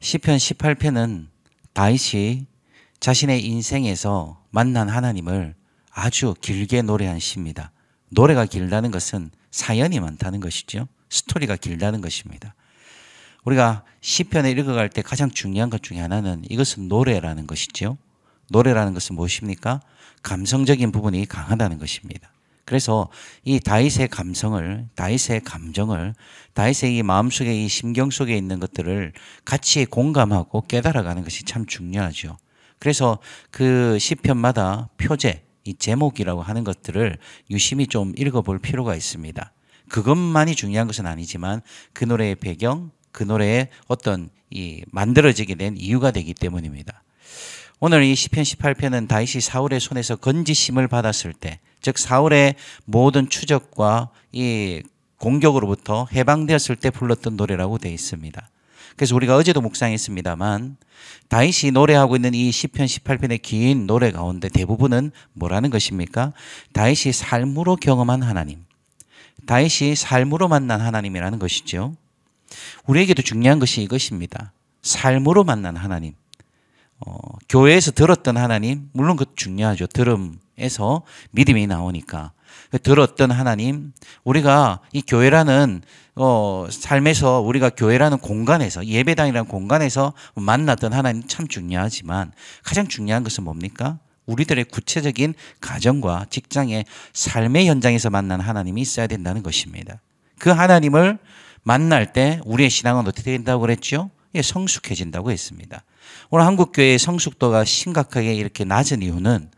시편 18편은 다윗이 자신의 인생에서 만난 하나님을 아주 길게 노래한 시입니다. 노래가 길다는 것은 사연이 많다는 것이죠. 스토리가 길다는 것입니다. 우리가 시편을 읽어갈 때 가장 중요한 것 중에 하나는 이것은 노래라는 것이죠. 노래라는 것은 무엇입니까? 감성적인 부분이 강하다는 것입니다. 그래서 이 다윗의 감성을, 다윗의 감정을, 다윗의 이 마음속에 이 심경 속에 있는 것들을 같이 공감하고 깨달아가는 것이 참 중요하죠. 그래서 그 시편마다 표제, 이 제목이라고 하는 것들을 유심히 좀 읽어볼 필요가 있습니다. 그것만이 중요한 것은 아니지만 그 노래의 배경, 그 노래의 어떤 이 만들어지게 된 이유가 되기 때문입니다. 오늘 이 시편 18편은 다윗이 사울의 손에서 건지심을 받았을 때, 즉 사울의 모든 추적과 이 공격으로부터 해방되었을 때 불렀던 노래라고 되어 있습니다. 그래서 우리가 어제도 묵상했습니다만 다윗이 노래하고 있는 이 시편 18편의 긴 노래 가운데 대부분은 뭐라는 것입니까? 다윗이 삶으로 경험한 하나님, 다윗이 삶으로 만난 하나님이라는 것이죠. 우리에게도 중요한 것이 이것입니다. 삶으로 만난 하나님. 교회에서 들었던 하나님, 물론 그것도 중요하죠. 들음에서 믿음이 나오니까. 들었던 하나님, 우리가 이 교회라는 삶에서 우리가 교회라는 공간에서, 예배당이라는 공간에서 만났던 하나님 참 중요하지만 가장 중요한 것은 뭡니까? 우리들의 구체적인 가정과 직장의 삶의 현장에서 만난 하나님이 있어야 된다는 것입니다. 그 하나님을 만날 때 우리의 신앙은 어떻게 된다고 그랬죠? 예, 성숙해진다고 했습니다. 오늘 한국교회의 성숙도가 심각하게 이렇게 낮은 이유는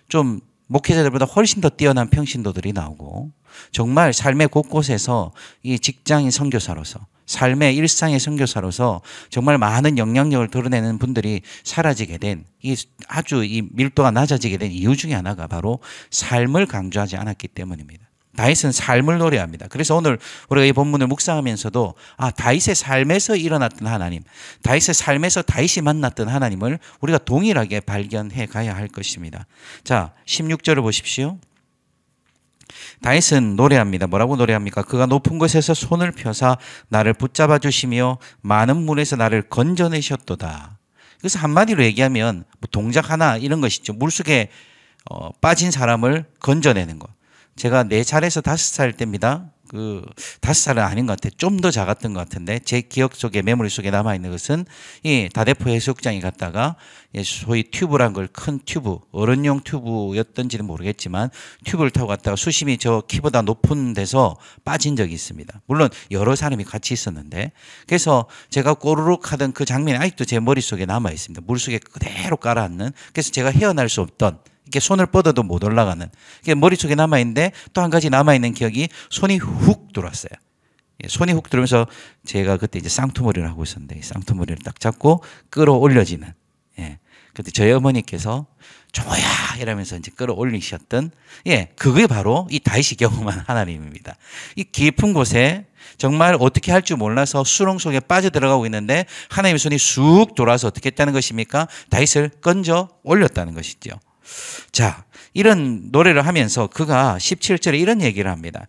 좀 목회자들보다 훨씬 더 뛰어난 평신도들이 나오고 정말 삶의 곳곳에서 이 직장인 선교사로서 삶의 일상의 선교사로서 정말 많은 영향력을 드러내는 분들이 사라지게 된 이 아주 이 밀도가 낮아지게 된 이유 중에 하나가 바로 삶을 강조하지 않았기 때문입니다. 다윗은 삶을 노래합니다. 그래서 오늘 우리가 이 본문을 묵상하면서도 다윗의 삶에서 일어났던 하나님, 다윗의 삶에서 다윗이 만났던 하나님을 우리가 동일하게 발견해 가야 할 것입니다. 자, 16절을 보십시오. 다윗은 노래합니다. 뭐라고 노래합니까? 그가 높은 곳에서 손을 펴사 나를 붙잡아 주시며 많은 물에서 나를 건져내셨도다. 그래서 한마디로 얘기하면 뭐 동작 하나 이런 것이죠. 물속에 빠진 사람을 건져내는 것. 제가 4살에서 5살 때입니다. 5살은 아닌 것 같아요. 좀 더 작았던 것 같은데 제 기억 속에, 메모리 속에 남아있는 것은 이 다대포 해수욕장에 갔다가 소위 튜브란 걸, 큰 튜브, 어른용 튜브였던지는 모르겠지만 튜브를 타고 갔다가 수심이 저 키보다 높은 데서 빠진 적이 있습니다. 물론 여러 사람이 같이 있었는데, 그래서 제가 꼬르륵 하던 그 장면이 아직도 제 머릿속에 남아있습니다. 물속에 그대로 깔아앉는, 그래서 제가 헤어날 수 없던, 이렇게 손을 뻗어도 못 올라가는, 이게 머릿속에 남아있는데 또 한 가지 남아있는 기억이 손이 훅 들어왔어요. 손이 훅 들어오면서 제가 그때 이제 쌍투머리를 하고 있었는데 쌍투머리를 딱 잡고 끌어올려지는, 그때 저희 어머니께서 좋아야 이러면서 이제 끌어올리셨던, 그게 바로 이 다윗이 경험한 하나님입니다. 이 깊은 곳에 정말 어떻게 할 줄 몰라서 수렁 속에 빠져들어가고 있는데 하나님의 손이 쑥 돌아서 어떻게 했다는 것입니까? 다윗을 건져 올렸다는 것이죠. 자, 이런 노래를 하면서 그가 17절에 이런 얘기를 합니다.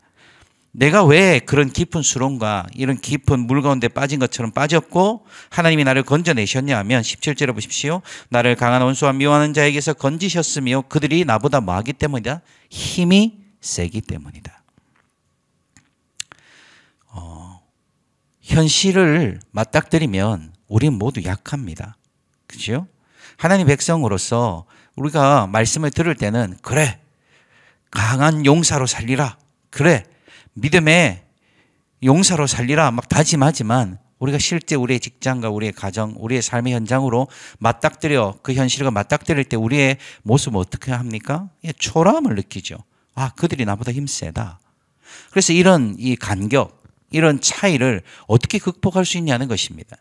내가 왜 그런 깊은 수렁과 이런 깊은 물 가운데 빠진 것처럼 빠졌고 하나님이 나를 건져내셨냐 하면 17절에 보십시오. 나를 강한 원수와 미워하는 자에게서 건지셨으며 그들이 나보다 뭐하기 때문이다? 힘이 세기 때문이다. 현실을 맞닥뜨리면 우리는 모두 약합니다. 그렇죠? 하나님 백성으로서 우리가 말씀을 들을 때는 그래, 강한 용사로 살리라, 그래, 믿음의 용사로 살리라 막 다짐하지만 우리가 실제 우리의 직장과 우리의 가정, 우리의 삶의 현장으로 맞닥뜨려 그 현실과 맞닥뜨릴 때 우리의 모습은 어떻게 합니까? 초라함을 느끼죠. 그들이 나보다 힘세다. 그래서 이런 이 간격, 이런 차이를 어떻게 극복할 수 있냐는 것입니다.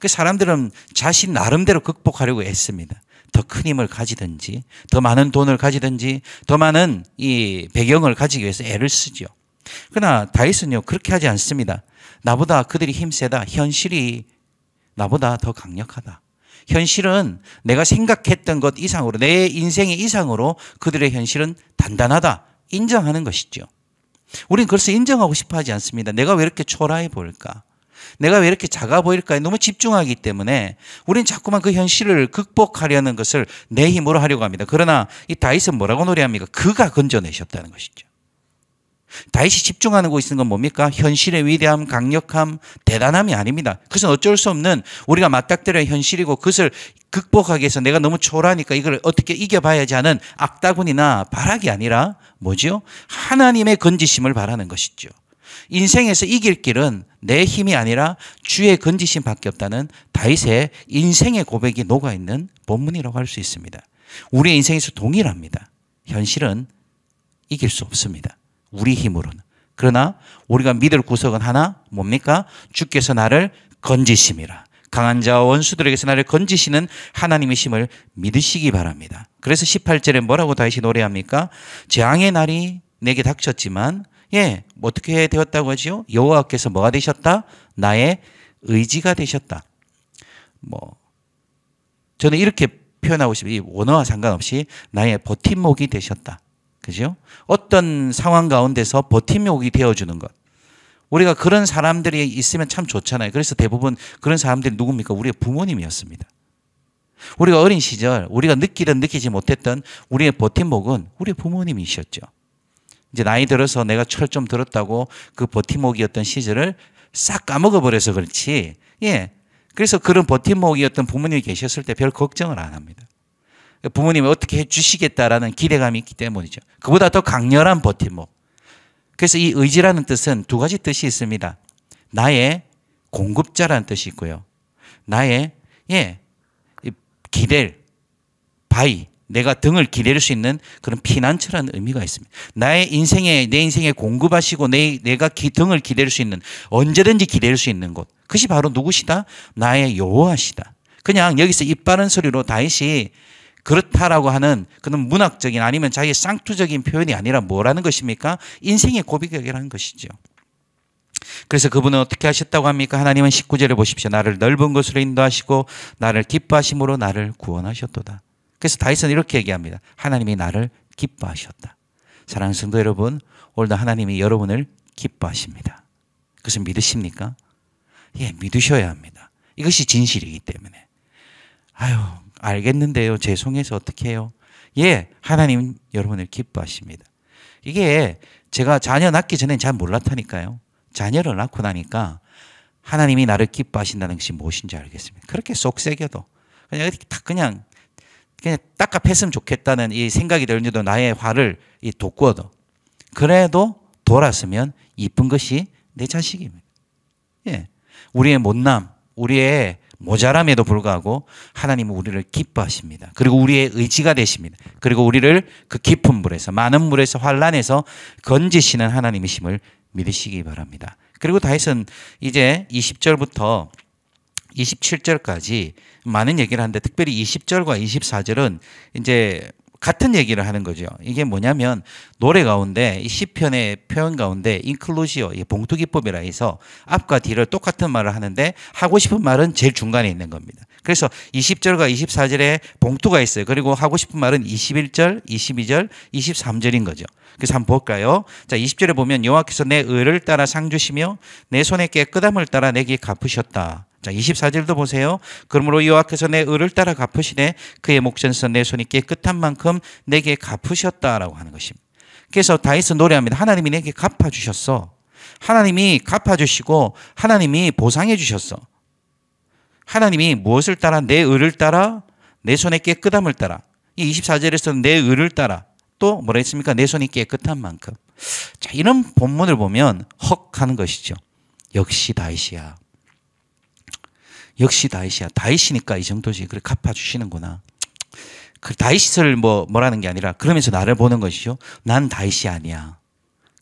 그 사람들은 자신 나름대로 극복하려고 애씁니다. 더 큰 힘을 가지든지, 더 많은 돈을 가지든지, 더 많은 이 배경을 가지기 위해서 애를 쓰죠. 그러나 다윗은요, 그렇게 하지 않습니다. 나보다 그들이 힘세다. 현실이 나보다 더 강력하다. 현실은 내가 생각했던 것 이상으로, 내 인생의 이상으로 그들의 현실은 단단하다. 인정하는 것이죠. 우리는 그래서 인정하고 싶어 하지 않습니다. 내가 왜 이렇게 초라해 보일까? 내가 왜 이렇게 작아 보일까에 너무 집중하기 때문에 우리는 자꾸만 그 현실을 극복하려는 것을 내 힘으로 하려고 합니다. 그러나 이 다윗은 뭐라고 노래합니까? 그가 건져내셨다는 것이죠. 다윗이 집중하고 있는 건 뭡니까? 현실의 위대함, 강력함, 대단함이 아닙니다. 그것은 어쩔 수 없는 우리가 맞닥뜨려야 현실이고 그것을 극복하기 위해서 내가 너무 초라하니까 이걸 어떻게 이겨봐야지 하는 악다군이나 바락이 아니라 뭐죠? 하나님의 건지심을 바라는 것이죠. 인생에서 이길 길은 내 힘이 아니라 주의 건지심밖에 없다는 다윗의 인생의 고백이 녹아있는 본문이라고 할 수 있습니다. 우리의 인생에서 동일합니다. 현실은 이길 수 없습니다. 우리 힘으로는. 그러나 우리가 믿을 구석은 하나 뭡니까? 주께서 나를 건지심이라. 강한 자와 원수들에게서 나를 건지시는 하나님의 힘을 믿으시기 바랍니다. 그래서 18절에 뭐라고 다시 노래합니까? 재앙의 날이 내게 닥쳤지만 어떻게 되었다고 하지요? 여호와께서 뭐가 되셨다? 나의 의지가 되셨다. 저는 이렇게 표현하고 싶어요. 이 원어와 상관없이 나의 버팀목이 되셨다. 그죠? 어떤 상황 가운데서 버팀목이 되어주는 것. 우리가 그런 사람들이 있으면 참 좋잖아요. 그래서 대부분 그런 사람들이 누굽니까? 우리의 부모님이었습니다. 우리가 어린 시절 우리가 느끼든 느끼지 못했던 우리의 버팀목은 우리의 부모님이셨죠. 이제 나이 들어서 내가 철 좀 들었다고 그 버팀목이었던 시절을 싹 까먹어버려서 그렇지. 그래서 그런 버팀목이었던 부모님이 계셨을 때 별 걱정을 안 합니다. 부모님이 어떻게 해주시겠다라는 기대감이 있기 때문이죠. 그보다 더 강렬한 버팀목. 그래서 이 의지라는 뜻은 두 가지 뜻이 있습니다. 나의 공급자라는 뜻이 있고요. 나의 기댈 바위, 내가 등을 기댈 수 있는 그런 피난처라는 의미가 있습니다. 내 인생에 공급하시고 내가 등을 기댈 수 있는, 언제든지 기댈 수 있는 곳. 그것이 바로 누구시다? 나의 여호와시다. 그냥 여기서 입 바른 소리로 다윗이 그렇다라고 하는 그런 문학적인 아니면 자기의 쌍투적인 표현이 아니라 뭐라는 것입니까? 인생의 고백이라는 것이죠. 그래서 그분은 어떻게 하셨다고 합니까? 하나님은 19절에 보십시오. 나를 넓은 곳으로 인도하시고 나를 기뻐하심으로 나를 구원하셨도다. 그래서 다윗은 이렇게 얘기합니다. 하나님이 나를 기뻐하셨다. 사랑하는 성도 여러분, 오늘도 하나님이 여러분을 기뻐하십니다. 그것을 믿으십니까? 믿으셔야 합니다. 이것이 진실이기 때문에. 알겠는데요. 죄송해서 어떻게 해요? 하나님 여러분을 기뻐하십니다. 이게 제가 자녀 낳기 전엔 잘 몰랐다니까요. 자녀를 낳고 나니까 하나님이 나를 기뻐하신다는 것이 무엇인지 알겠습니다. 그렇게 쏙 새겨도 그냥 닦아 팼으면 좋겠다는 이 생각이 들 정도 나의 화를 돋구어도 그래도 돌았으면 이쁜 것이 내 자식입니다. 우리의 못남, 우리의 모자람에도 불구하고 하나님은 우리를 기뻐하십니다. 그리고 우리의 의지가 되십니다. 그리고 우리를 그 깊은 물에서, 많은 물에서, 환난에서 건지시는 하나님이심을 믿으시기 바랍니다. 그리고 다윗은 이제 20절부터 27절까지 많은 얘기를 하는데 특별히 20절과 24절은 이제 같은 얘기를 하는 거죠. 이게 뭐냐면 노래 가운데 이 시편의 표현 가운데 인클루지오, 봉투 기법이라 해서 앞과 뒤를 똑같은 말을 하는데 하고 싶은 말은 제일 중간에 있는 겁니다. 그래서 20절과 24절에 봉투가 있어요. 그리고 하고 싶은 말은 21절, 22절, 23절인 거죠. 그래서 한번 볼까요? 자, 20절에 보면 여호와께서 내 의를 따라 상 주시며 내 손의 깨끗함을 따라 내게 갚으셨다. 자, 24절도 보세요. 그러므로 여호와께서 내 의를 따라 갚으시되 그의 목전에서 내 손이 깨끗한 만큼 내게 갚으셨다라고 하는 것입니다. 그래서 다윗은 노래합니다. 하나님이 내게 갚아주셨어. 하나님이 갚아주시고 하나님이 보상해 주셨어. 하나님이 무엇을 따라? 내 의를 따라 내 손의 깨끗함을 따라. 이 24절에서는 내 의를 따라 또 뭐라 했습니까? 내 손이 깨끗한 만큼. 자, 이런 본문을 보면 헉 하는 것이죠. 역시 다윗이야. 역시 다윗이야. 다윗이니까 이 정도지. 그래 갚아주시는구나. 그 다윗을 뭐라는 게 아니라 그러면서 나를 보는 것이죠. 난 다윗이 아니야.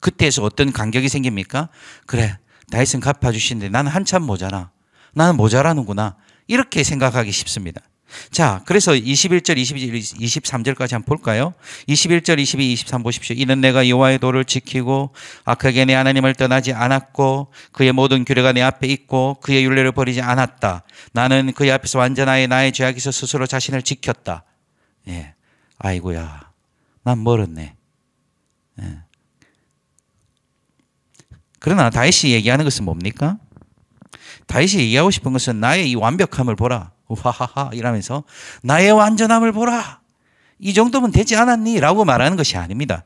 그때에서 어떤 간격이 생깁니까? 그래 다윗은 갚아주시는데 나는 한참 모자라. 나는 모자라는구나. 이렇게 생각하기 쉽습니다. 자, 그래서 21절, 22절, 23절까지 한번 볼까요? 21절, 22, 23 보십시오. 이는 내가 여호와의 도를 지키고 악하게 내 하나님을 떠나지 않았고 그의 모든 규례가 내 앞에 있고 그의 율례를 버리지 않았다. 나는 그의 앞에서 완전하여 나의 죄악에서 스스로 자신을 지켰다. 아이고야, 난 멀었네. 그러나 다윗이 얘기하는 것은 뭡니까? 다윗이 얘기하고 싶은 것은 나의 이 완벽함을 보라. 우하하하 이러면서 나의 완전함을 보라. 이 정도면 되지 않았니? 라고 말하는 것이 아닙니다.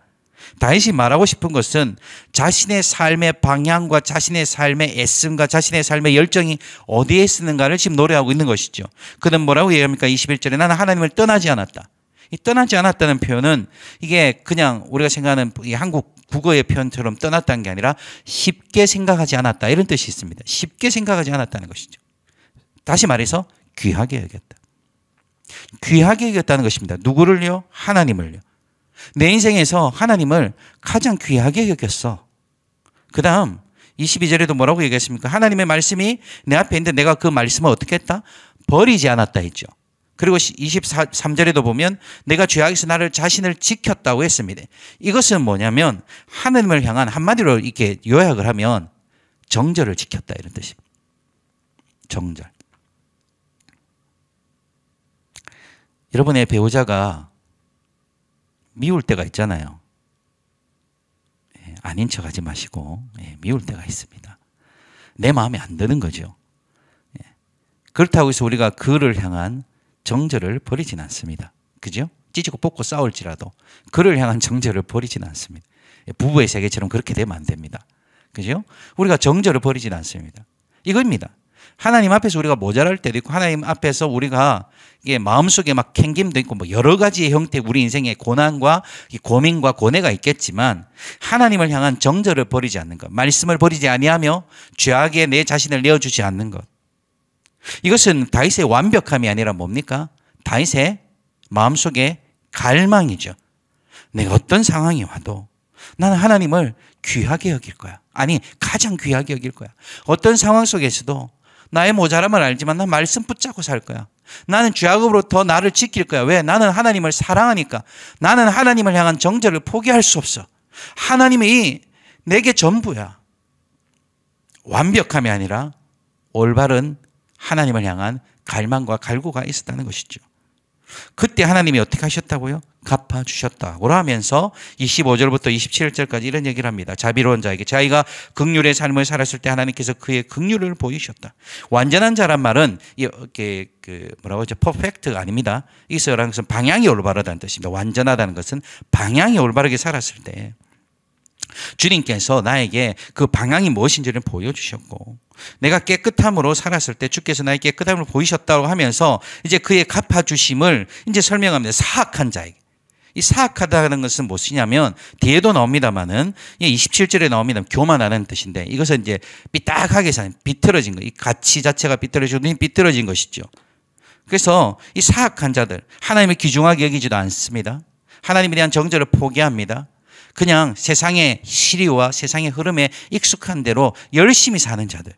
다윗이 말하고 싶은 것은 자신의 삶의 방향과 자신의 삶의 애씀과 자신의 삶의 열정이 어디에 쓰는가를 지금 노래하고 있는 것이죠. 그는 뭐라고 얘기합니까? 21절에 나는 하나님을 떠나지 않았다. 이 떠나지 않았다는 표현은 이게 그냥 우리가 생각하는 이 한국 국어의 표현처럼 떠났다는 게 아니라 쉽게 생각하지 않았다 이런 뜻이 있습니다. 쉽게 생각하지 않았다는 것이죠. 다시 말해서 귀하게 여겼다. 귀하게 여겼다는 것입니다. 누구를요? 하나님을요. 내 인생에서 하나님을 가장 귀하게 여겼어. 그 다음 22절에도 뭐라고 얘기했습니까? 하나님의 말씀이 내 앞에 있는데 내가 그 말씀을 어떻게 했다? 버리지 않았다 했죠. 그리고 23절에도 보면 내가 죄악에서 나를 자신을 지켰다고 했습니다. 이것은 뭐냐면 하나님을 향한 한마디로 이렇게 요약을 하면 정절을 지켰다 이런 뜻입니다. 정절. 여러분의 배우자가 미울 때가 있잖아요. 아닌 척 하지 마시고 미울 때가 있습니다. 내 마음에 안 드는 거죠. 그렇다고 해서 우리가 그를 향한 정절을 버리진 않습니다. 그죠? 찢고 뽑고 싸울지라도 그를 향한 정절을 버리진 않습니다. 부부의 세계처럼 그렇게 되면 안 됩니다. 그죠? 우리가 정절을 버리진 않습니다. 이겁니다. 하나님 앞에서 우리가 모자랄 때도 있고 하나님 앞에서 우리가 이게 마음속에 막 캥김도 있고 뭐 여러 가지의 형태 우리 인생의 고난과 고민과 고뇌가 있겠지만 하나님을 향한 정절을 버리지 않는 것, 말씀을 버리지 아니하며 죄악에 내 자신을 내어주지 않는 것. 이것은 다윗의 완벽함이 아니라 뭡니까? 다윗의 마음속의 갈망이죠. 내가 어떤 상황이 와도 나는 하나님을 귀하게 여길 거야. 아니 가장 귀하게 여길 거야. 어떤 상황 속에서도 나의 모자람을 알지만 난 말씀 붙잡고 살 거야. 나는 죄악으로부터 나를 지킬 거야. 왜? 나는 하나님을 사랑하니까. 나는 하나님을 향한 정절을 포기할 수 없어. 하나님이 내게 전부야. 완벽함이 아니라 올바른 하나님을 향한 갈망과 갈구가 있었다는 것이죠. 그때 하나님이 어떻게 하셨다고요? 갚아주셨다고 하면서 25절부터 27절까지 이런 얘기를 합니다. 자비로운 자에게 자기가 긍휼의 삶을 살았을 때 하나님께서 그의 긍휼을 보이셨다. 완전한 자란 말은 이렇게 뭐라고 하죠? 퍼펙트가 아닙니다. 이스라는 것은 방향이 올바르다는 뜻입니다. 완전하다는 것은 방향이 올바르게 살았을 때 주님께서 나에게 그 방향이 무엇인지를 보여주셨고 내가 깨끗함으로 살았을 때 주께서 나의 깨끗함을 보이셨다고 하면서 이제 그의 갚아주심을 이제 설명합니다. 사악한 자에게. 이 사악하다는 것은 무엇이냐면 뒤에도 나옵니다만은 27절에 나옵니다. 교만하는 뜻인데 이것은 이제 삐딱하게 사는 비틀어진 거. 이 가치 자체가 비틀어지고 눈이 비틀어진 것이죠. 그래서 이 사악한 자들 하나님을 귀중하게 여기지도 않습니다. 하나님에 대한 정절을 포기합니다. 그냥 세상의 시리와 세상의 흐름에 익숙한 대로 열심히 사는 자들.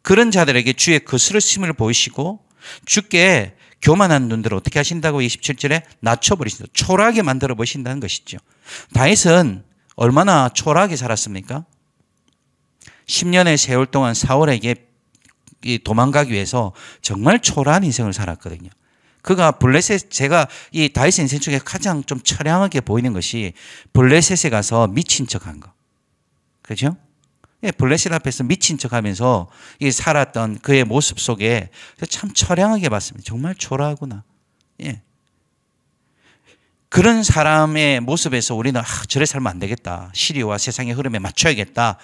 그런 자들에게 주의 거스르심을 보이시고 주께 교만한 눈들을 어떻게 하신다고 27절에 낮춰버리신다. 초라하게 만들어 버리신다는 것이죠. 다윗은 얼마나 초라하게 살았습니까? 10년의 세월 동안 사울에게 도망가기 위해서 정말 초라한 인생을 살았거든요. 그가 블레셋, 제가 이 다윗의 인생 중에 가장 좀 처량하게 보이는 것이 블레셋에 가서 미친 척 한 거. 그죠? 예, 블레셋 앞에서 미친 척 하면서 살았던 그의 모습 속에 참 처량하게 봤습니다. 정말 초라하구나. 예. 그런 사람의 모습에서 우리는 저래 살면 안 되겠다. 시리와 세상의 흐름에 맞춰야겠다.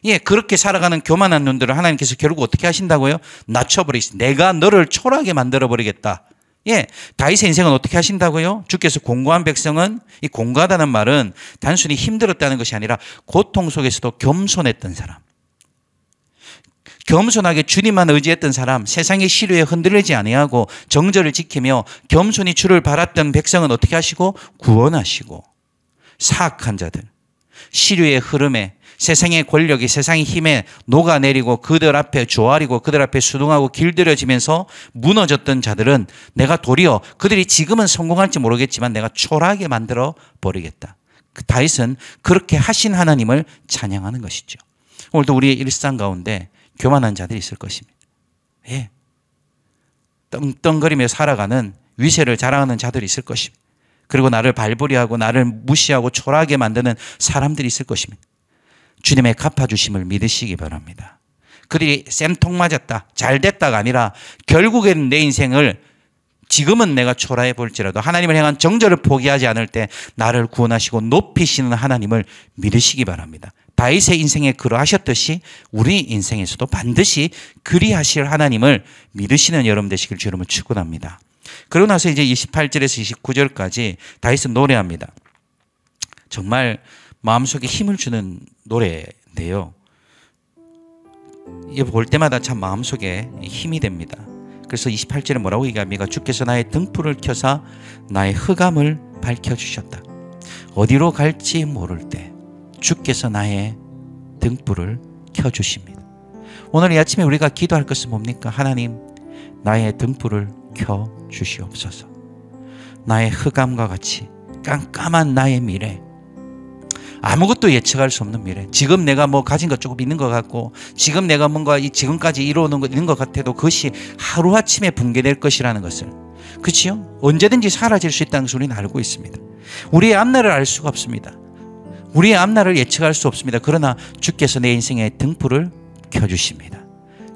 예, 그렇게 살아가는 교만한 눈들을 하나님께서 결국 어떻게 하신다고요? 낮춰버리십니다. 내가 너를 초라하게 만들어버리겠다. 예, 다윗의 인생은 어떻게 하신다고요? 주께서 공고한 백성은, 이 공고하다는 말은 단순히 힘들었다는 것이 아니라 고통 속에서도 겸손했던 사람. 겸손하게 주님만 의지했던 사람, 세상의 시류에 흔들리지 아니하고 정절을 지키며 겸손히 주를 바랐던 백성은 어떻게 하시고? 구원하시고. 사악한 자들, 시류의 흐름에 세상의 권력이 세상의 힘에 녹아내리고 그들 앞에 조아리고 그들 앞에 수동하고 길들여지면서 무너졌던 자들은 내가 도리어 그들이 지금은 성공할지 모르겠지만 내가 초라하게 만들어 버리겠다. 그 다윗은 그렇게 하신 하나님을 찬양하는 것이죠. 오늘도 우리의 일상 가운데 교만한 자들이 있을 것입니다. 예. 떵떵거리며 살아가는 위세를 자랑하는 자들이 있을 것입니다. 그리고 나를 발부리하고 나를 무시하고 초라하게 만드는 사람들이 있을 것입니다. 주님의 갚아주심을 믿으시기 바랍니다. 그들이 쌤통 맞았다, 잘 됐다가 아니라 결국에는 내 인생을 지금은 내가 초라해 볼지라도 하나님을 향한 정절을 포기하지 않을 때 나를 구원하시고 높이시는 하나님을 믿으시기 바랍니다. 다윗의 인생에 그러하셨듯이 우리 인생에서도 반드시 그리하실 하나님을 믿으시는 여러분 되시길 주님을 축원합니다. 그러고 나서 이제 28절에서 29절까지 다윗은 노래합니다. 정말 마음속에 힘을 주는 노래인데요. 이거 볼 때마다 참 마음속에 힘이 됩니다. 그래서 28절에 뭐라고 얘기합니까? 주께서 나의 등불을 켜사 나의 흑암을 밝혀주셨다. 어디로 갈지 모를 때 주께서 나의 등불을 켜주십니다. 오늘 이 아침에 우리가 기도할 것은 뭡니까? 하나님, 나의 등불을 켜주시옵소서. 나의 흑암과 같이 깜깜한 나의 미래, 아무것도 예측할 수 없는 미래, 지금 내가 뭐 가진 것 조금 있는 것 같고 지금 내가 뭔가 지금까지 이루어놓은 것 있는 것 같아도 그것이 하루아침에 붕괴될 것이라는 것을, 그렇지요? 언제든지 사라질 수 있다는 것을 우리는 알고 있습니다. 우리의 앞날을 알 수가 없습니다. 우리의 앞날을 예측할 수 없습니다. 그러나 주께서 내 인생의 등불을 켜주십니다.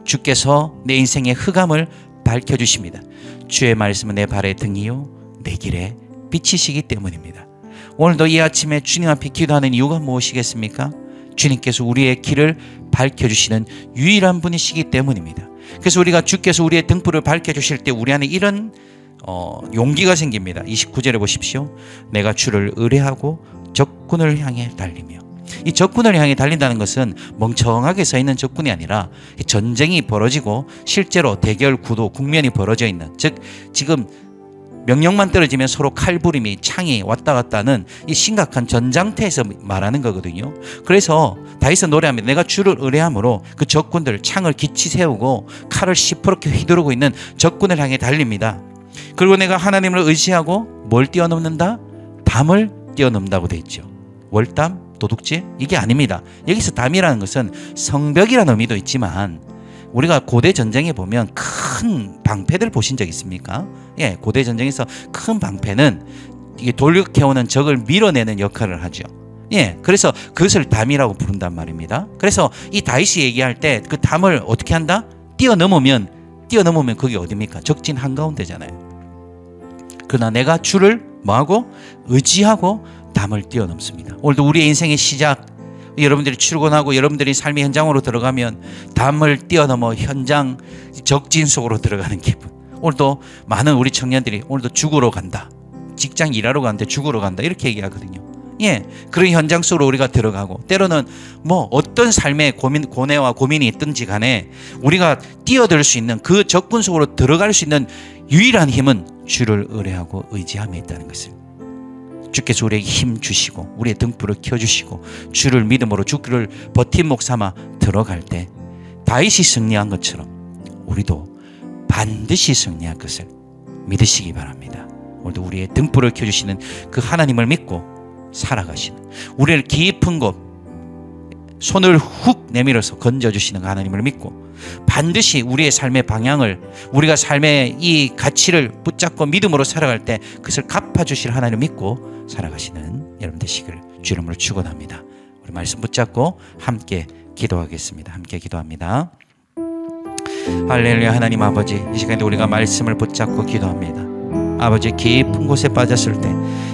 주께서 내 인생의 흑암을 밝혀주십니다. 주의 말씀은 내 발의 등이요 내 길에 빛이시기 때문입니다. 오늘도 이 아침에 주님 앞에 기도하는 이유가 무엇이겠습니까? 주님께서 우리의 길을 밝혀주시는 유일한 분이시기 때문입니다. 그래서 우리가 주께서 우리의 등불을 밝혀주실 때 우리 안에 이런 용기가 생깁니다. 29절에 보십시오. 내가 주를 의뢰하고 적군을 향해 달리며. 이 적군을 향해 달린다는 것은 멍청하게 서 있는 적군이 아니라 전쟁이 벌어지고 실제로 대결 구도 국면이 벌어져 있는, 즉 지금 명령만 떨어지면 서로 칼부림이 창이 왔다 갔다 하는 이 심각한 전장터에서 말하는 거거든요. 그래서 다윗은 노래합니다. 내가 주를 의뢰함으로 그 적군들 창을 기치 세우고 칼을 시퍼렇게 휘두르고 있는 적군을 향해 달립니다. 그리고 내가 하나님을 의지하고 뭘 뛰어넘는다? 담을 뛰어넘는다고 되어 있죠. 월담? 도둑질? 이게 아닙니다. 여기서 담이라는 것은 성벽이라는 의미도 있지만 우리가 고대 전쟁에 보면 큰 방패들 보신 적 있습니까? 예, 고대 전쟁에서 큰 방패는 이게 돌격해오는 적을 밀어내는 역할을 하죠. 예, 그래서 그것을 담이라고 부른단 말입니다. 그래서 이 다윗이 얘기할 때 그 담을 어떻게 한다? 뛰어넘으면 그게 어디입니까? 적진 한가운데잖아요. 그러나 내가 주를 뭐하고? 의지하고 담을 뛰어넘습니다. 오늘도 우리의 인생의 시작, 여러분들이 출근하고 여러분들이 삶의 현장으로 들어가면 담을 뛰어넘어 현장 적진 속으로 들어가는 기분. 오늘도 많은 우리 청년들이 오늘도 죽으러 간다, 직장 일하러 가는데 죽으러 간다, 이렇게 얘기하거든요. 예, 그런 현장 속으로 우리가 들어가고, 때로는 뭐 어떤 삶의 고뇌와 고민이 있든지 간에 우리가 뛰어들 수 있는 그 적군 속으로 들어갈 수 있는 유일한 힘은 주를 의뢰하고 의지함에 있다는 것을, 주께서 우리에게 힘 주시고 우리의 등불을 켜주시고 주를 믿음으로 주를 버팀목 삼아 들어갈 때 다윗이 승리한 것처럼 우리도 반드시 승리할 것을 믿으시기 바랍니다. 오늘도 우리의 등불을 켜주시는 그 하나님을 믿고 살아가시는, 우리를 깊은 곳 손을 훅 내밀어서 건져주시는 하나님을 믿고 반드시 우리의 삶의 방향을, 우리가 삶의 이 가치를 붙잡고 믿음으로 살아갈 때 그것을 갚아주실 하나님을 믿고 살아가시는 여러분 되시길 주 이름으로 축원합니다. 우리 말씀 붙잡고 함께 기도하겠습니다. 함께 기도합니다. 할렐루야. 하나님 아버지, 이 시간에 우리가 말씀을 붙잡고 기도합니다. 아버지, 깊은 곳에 빠졌을 때,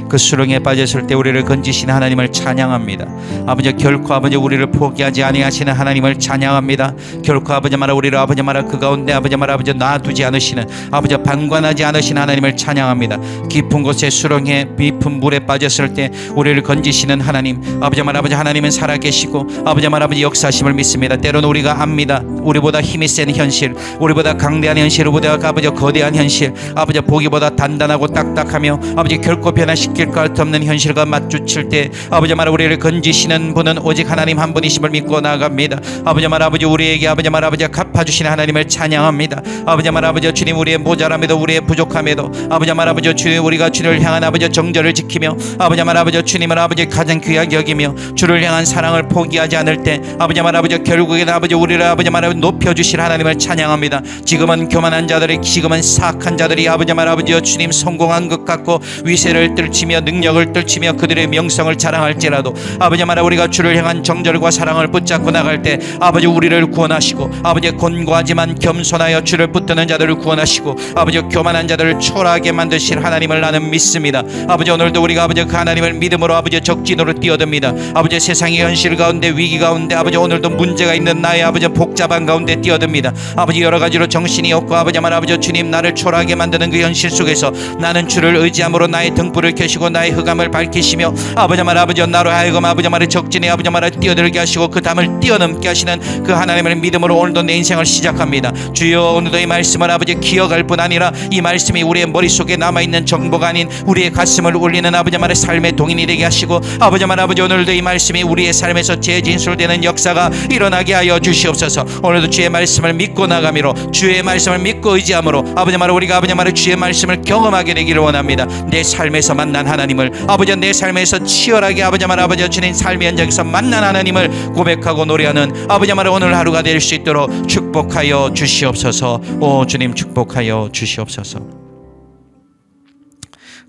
그 수렁에 빠졌을 때 우리를 건지시는 하나님을 찬양합니다. 아버지, 결코 아버지 우리를 포기하지 아니하시는 하나님을 찬양합니다. 결코 아버지 말아 우리를 아버지 말아 그 가운데 아버지 말아 아버지 놔두지 않으시는, 아버지 방관하지 않으시는 하나님을 찬양합니다. 깊은 곳에 수렁에 깊은 물에 빠졌을 때 우리를 건지시는 하나님, 아버지 말아 아버지 하나님은 살아계시고 아버지 말아 아버지 역사심을 믿습니다. 때로는 우리가 압니다. 우리보다 힘이 센 현실, 우리보다 강대한 현실, 우리보다 아버지 거대한 현실, 아버지 보기보다 단단하고 딱딱하며 아버지 결코 변화시킬 것 없는 현실과 마주칠 때 아버지 말아 우리를 건지시는 분은 오직 하나님 한 분이심을 믿고 나아갑니다. 아버지 말아 아버지 우리에게 아버지 말아 아버지 갚아주시는 하나님을 찬양합니다. 아버지 말아 아버지 주님, 우리의 모자람에도 우리의 부족함에도 아버지 말아 아버지 주님, 우리가 주를 향한 아버지 정절을 지키며 아버지 말아 아버지 주님을 아버지 가장 귀하게 여기며 주를 향한 사랑을 포기하지 않을 때 아버지 말아 아버지 결국에는 아버지 우리를 아버지 말아 높여주실 하나님을 찬양합니다. 지금은 교만한 자들이, 지금은 사악한 자들이 아버지 말아 아버지 주님 성공한 것 같고 위세를 떨치며 힘이며 능력을 떨치며 그들의 명성을 자랑할지라도 아버지 말아 우리가 주를 향한 정절과 사랑을 붙잡고 나갈 때 아버지 우리를 구원하시고 아버지 곤고하지만 겸손하여 주를 붙드는 자들을 구원하시고 아버지 교만한 자들을 초라하게 만드실 하나님을 나는 믿습니다. 아버지 오늘도 우리가 아버지 그 하나님을 믿음으로 아버지 적진으로 뛰어듭니다. 아버지 세상의 현실 가운데 위기 가운데 아버지 오늘도 문제가 있는 나의 아버지 복잡한 가운데 뛰어듭니다. 아버지 여러 가지로 정신이 없고 아버지 말 아버지 주님 나를 초라하게 만드는 그 현실 속에서 나는 주를 의지함으로 나의 등불을 켜시고 나의 흑암을 밝히시며 아버지 말 아버지 나로 하여금 아버지 말의 적진에 아버지 말을 뛰어들게 하시고 그 담을 뛰어넘게 하시는 그 하나님을 믿음으로 오늘도 내 인생을 시작합니다. 주여 오늘도 이 말씀을 아버지 기억할 뿐 아니라 이 말씀이 우리의 머릿속에 남아있는 정보가 아닌 우리의 가슴을 울리는 아버지 말의 삶의 동인이 되게 하시고 아버지 말 아버지 오늘도 이 말씀이 우리의 삶에서 재진술되는 역사가 일어나게 하여 주시옵소서. 오늘도 주의 말씀을 믿고 나가미로 주의 말씀을 믿고 의지함으로 아버지 말 우리가 아버지 말의 주의 말씀을 경험하게 되기를 원합니다. 내 삶에서 만난 하나님을 아버지 내 삶에서 치열하게 아버지 말 아버지 주님 삶의 현장에서 만난 하나님을 고백하고 노래하는 아버지 말 오늘 하루가 될 수 있도록 축복하여 주시옵소서. 오 주님 축복하여 주시옵소서.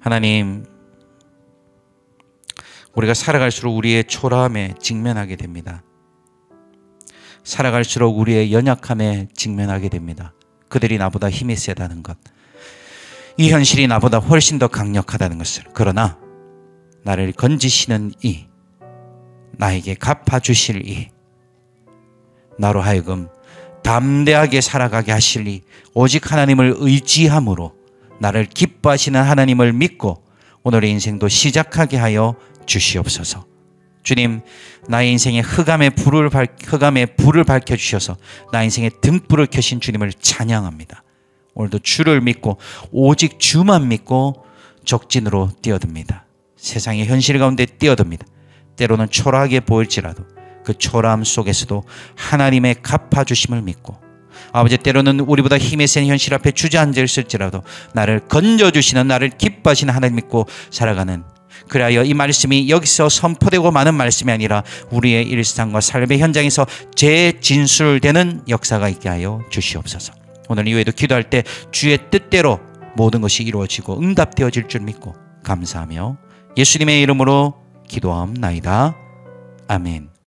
하나님 우리가 살아갈수록 우리의 초라함에 직면하게 됩니다. 살아갈수록 우리의 연약함에 직면하게 됩니다. 그들이 나보다 힘이 세다는 것, 이 현실이 나보다 훨씬 더 강력하다는 것을. 그러나 나를 건지시는 이, 나에게 갚아주실 이, 나로 하여금 담대하게 살아가게 하실 이, 오직 하나님을 의지함으로 나를 기뻐하시는 하나님을 믿고 오늘의 인생도 시작하게 하여 주시옵소서. 주님 나의 인생에 흑암의 불을 밝혀주셔서 나의 인생에 등불을 켜신 주님을 찬양합니다. 오늘도 주를 믿고 오직 주만 믿고 적진으로 뛰어듭니다. 세상의 현실 가운데 뛰어듭니다. 때로는 초라하게 보일지라도 그 초라함 속에서도 하나님의 갚아주심을 믿고 아버지 때로는 우리보다 힘이 센 현실 앞에 주저앉아 있을지라도 나를 건져주시는 나를 기뻐하시는 하나님 믿고 살아가는, 그리하여 이 말씀이 여기서 선포되고 많은 말씀이 아니라 우리의 일상과 삶의 현장에서 재진술되는 역사가 있게 하여 주시옵소서. 오늘 이후에도 기도할 때 주의 뜻대로 모든 것이 이루어지고 응답되어질 줄 믿고 감사하며 예수님의 이름으로 기도하옵나이다. 아멘.